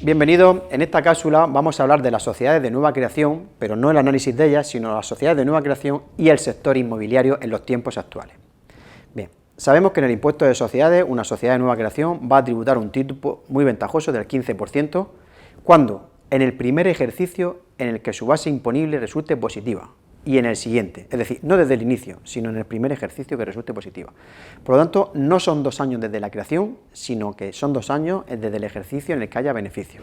Bienvenidos. En esta cápsula vamos a hablar de las sociedades de nueva creación, pero no el análisis de ellas, sino las sociedades de nueva creación y el sector inmobiliario en los tiempos actuales. Bien, sabemos que en el impuesto de sociedades una sociedad de nueva creación va a tributar un tipo muy ventajoso del 15% cuando en el primer ejercicio en el que su base imponible resulte positiva y en el siguiente, es decir, no desde el inicio, sino en el primer ejercicio que resulte positiva. Por lo tanto, no son 2 años desde la creación, sino que son 2 años desde el ejercicio en el que haya beneficio.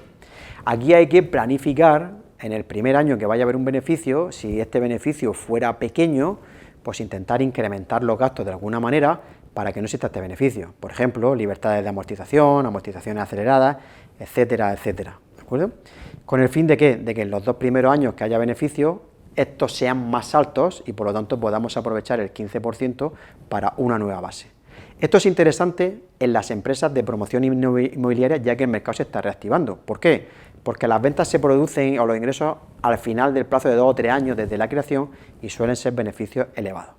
Aquí hay que planificar, en el primer año que vaya a haber un beneficio, si este beneficio fuera pequeño, pues intentar incrementar los gastos de alguna manera para que no exista este beneficio. Por ejemplo, libertades de amortización, amortizaciones aceleradas, etcétera, etcétera. ¿De acuerdo? ¿Con el fin de qué? De que en los 2 primeros años que haya beneficio, estos sean más altos y por lo tanto podamos aprovechar el 15% para una nueva base. Esto es interesante en las empresas de promoción inmobiliaria, ya que el mercado se está reactivando. ¿Por qué? Porque las ventas se producen o los ingresos al final del plazo de 2 o 3 años desde la creación y suelen ser beneficios elevados.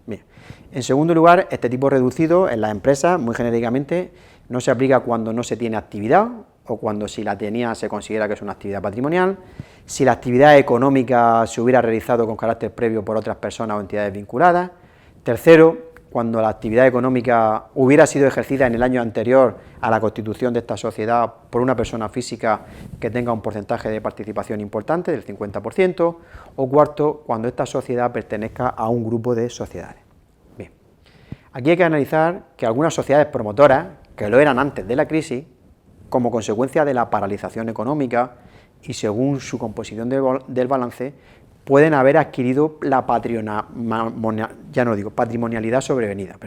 Bien. En segundo lugar, este tipo reducido en las empresas, muy genéricamente, no se aplica cuando no se tiene actividad o cuando si la tenía se considera que es una actividad patrimonial, si la actividad económica se hubiera realizado con carácter previo por otras personas o entidades vinculadas. Tercero, cuando la actividad económica hubiera sido ejercida en el año anterior a la constitución de esta sociedad por una persona física que tenga un porcentaje de participación importante, del 50%, o cuarto, cuando esta sociedad pertenezca a un grupo de sociedades. Bien, aquí hay que analizar que algunas sociedades promotoras, que lo eran antes de la crisis, como consecuencia de la paralización económica y según su composición del balance, pueden haber adquirido la patrimonialidad sobrevenida,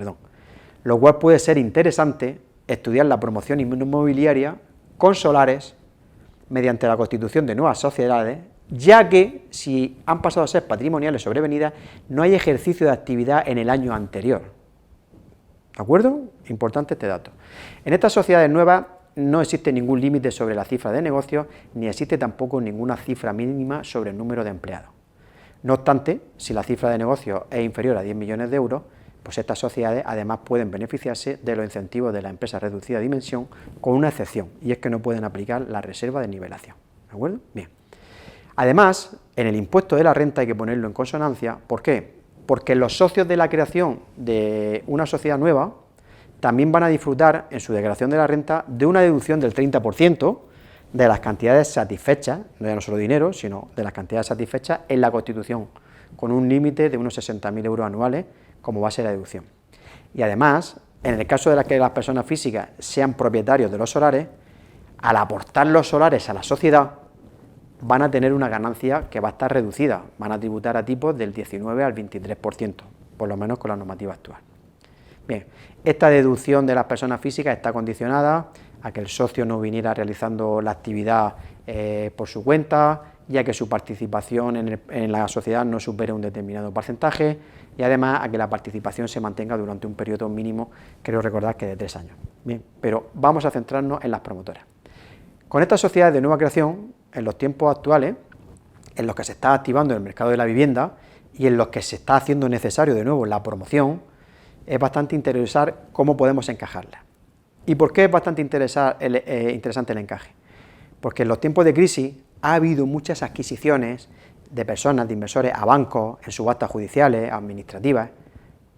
lo cual puede ser interesante estudiar la promoción inmobiliaria con solares mediante la constitución de nuevas sociedades, ya que si han pasado a ser patrimoniales sobrevenidas, no hay ejercicio de actividad en el año anterior. ¿De acuerdo? Importante este dato. En estas sociedades nuevas no existe ningún límite sobre la cifra de negocios, ni existe tampoco ninguna cifra mínima sobre el número de empleados. No obstante, si la cifra de negocios es inferior a 10 millones de euros, pues estas sociedades además pueden beneficiarse de los incentivos de la empresa reducida de dimensión, con una excepción, y es que no pueden aplicar la reserva de nivelación. ¿De acuerdo? Bien. Además, en el impuesto de la renta hay que ponerlo en consonancia. ¿Por qué? Porque los socios de la creación de una sociedad nueva también van a disfrutar en su declaración de la renta de una deducción del 30% de las cantidades satisfechas, no ya no solo dinero, sino de las cantidades satisfechas en la Constitución, con un límite de unos 60.000 euros anuales como base de la deducción. Y además, en el caso de que las personas físicas sean propietarios de los solares, al aportar los solares a la sociedad, van a tener una ganancia que va a estar reducida, van a tributar a tipos del 19 al 23%, por lo menos con la normativa actual. Bien, esta deducción de las personas físicas está condicionada a que el socio no viniera realizando la actividad por su cuenta, ya que su participación en la sociedad no supere un determinado porcentaje, y además a que la participación se mantenga durante un periodo mínimo, creo recordar que de 3 años. Bien, pero vamos a centrarnos en las promotoras. Con estas sociedades de nueva creación, en los tiempos actuales, en los que se está activando el mercado de la vivienda y en los que se está haciendo necesario de nuevo la promoción, es bastante interesante cómo podemos encajarla. ¿Y por qué es bastante interesante el encaje? Porque en los tiempos de crisis ha habido muchas adquisiciones de personas, de inversores, a bancos, en subastas judiciales, administrativas,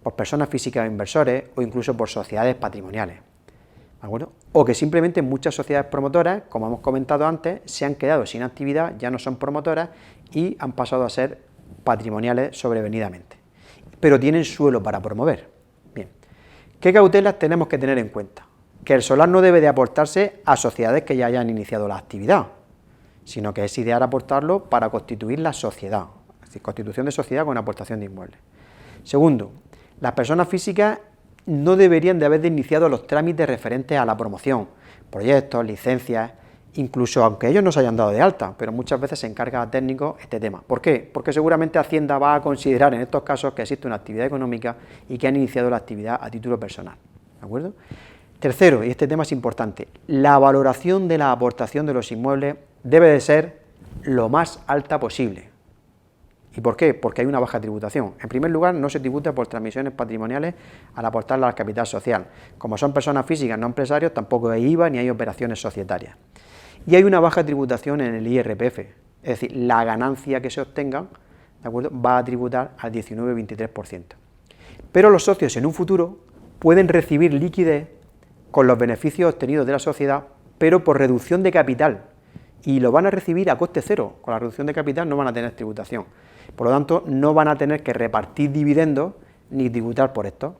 por personas físicas o inversores, o incluso por sociedades patrimoniales. ¿De acuerdo? O que simplemente muchas sociedades promotoras, como hemos comentado antes, se han quedado sin actividad, ya no son promotoras y han pasado a ser patrimoniales sobrevenidamente. Pero tienen suelo para promover. Bien, ¿qué cautelas tenemos que tener en cuenta? Que el solar no debe de aportarse a sociedades que ya hayan iniciado la actividad, sino que es ideal aportarlo para constituir la sociedad, es decir, constitución de sociedad con aportación de inmuebles. Segundo, las personas físicas no deberían de haber iniciado los trámites referentes a la promoción, proyectos, licencias, incluso aunque ellos no se hayan dado de alta, pero muchas veces se encarga a técnicos este tema. ¿Por qué? Porque seguramente Hacienda va a considerar en estos casos que existe una actividad económica y que han iniciado la actividad a título personal. ¿De acuerdo? Tercero, y este tema es importante, la valoración de la aportación de los inmuebles debe de ser lo más alta posible. ¿Y por qué? Porque hay una baja tributación. En primer lugar, no se tributa por transmisiones patrimoniales al aportarla al capital social. Como son personas físicas, no empresarios, tampoco hay IVA ni hay operaciones societarias. y hay una baja tributación en el IRPF, es decir, la ganancia que se obtenga, ¿de acuerdo?, va a tributar al 19-23%. Pero los socios en un futuro pueden recibir liquidez con los beneficios obtenidos de la sociedad, pero por reducción de capital, y lo van a recibir a coste cero. Con la reducción de capital no van a tener tributación, por lo tanto no van a tener que repartir dividendos ni tributar por esto.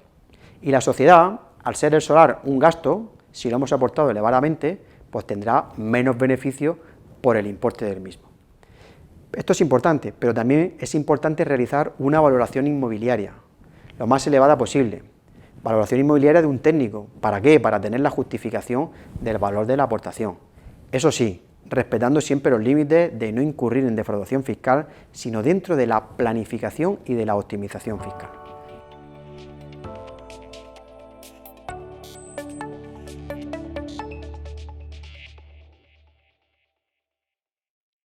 Y la sociedad, al ser el solar un gasto, si lo hemos aportado elevadamente, pues tendrá menos beneficio por el importe del mismo. Esto es importante, pero también es importante realizar una valoración inmobiliaria, lo más elevada posible. Valoración inmobiliaria de un técnico. ¿Para qué? Para tener la justificación del valor de la aportación. Eso sí, respetando siempre los límites de no incurrir en defraudación fiscal, sino dentro de la planificación y de la optimización fiscal.